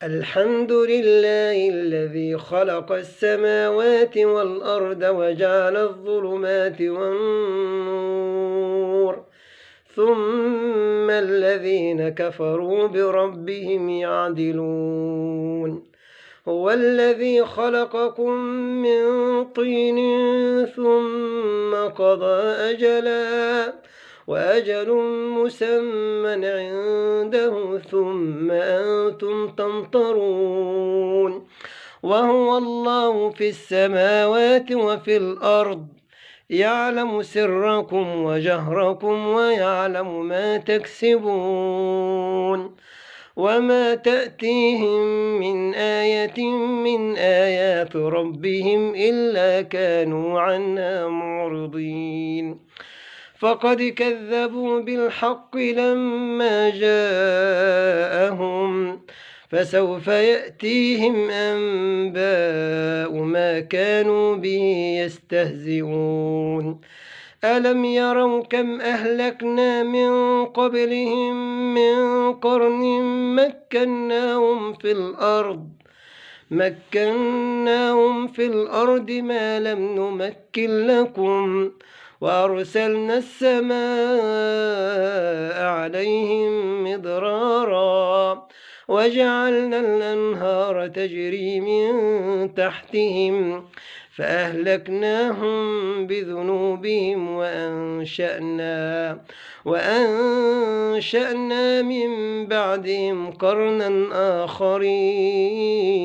الحمد لله الذي خلق السماوات والأرض وجعل الظلمات والنور ثم الذين كفروا بربهم يعدلون هو الذي خلقكم من طين ثم قضى أجلا وأجل مسمى عنده ثم أنتم تمطرون وهو الله في السماوات وفي الأرض يعلم سركم وجهركم ويعلم ما تكسبون وما تأتيهم من آية من آيات ربهم إلا كانوا عنها معرضين فقد كذبوا بالحق لما جاءهم فسوف يأتيهم أنباء ما كانوا به يستهزئون ألم يروا كم أهلكنا من قبلهم من قرن مكناهم في الأرض ما لم نمكن لكم وأرسلنا السماء عليهم مدرارا وجعلنا الأنهار تجري من تحتهم فأهلكناهم بذنوبهم وأنشأنا من بعدهم قرنا آخرين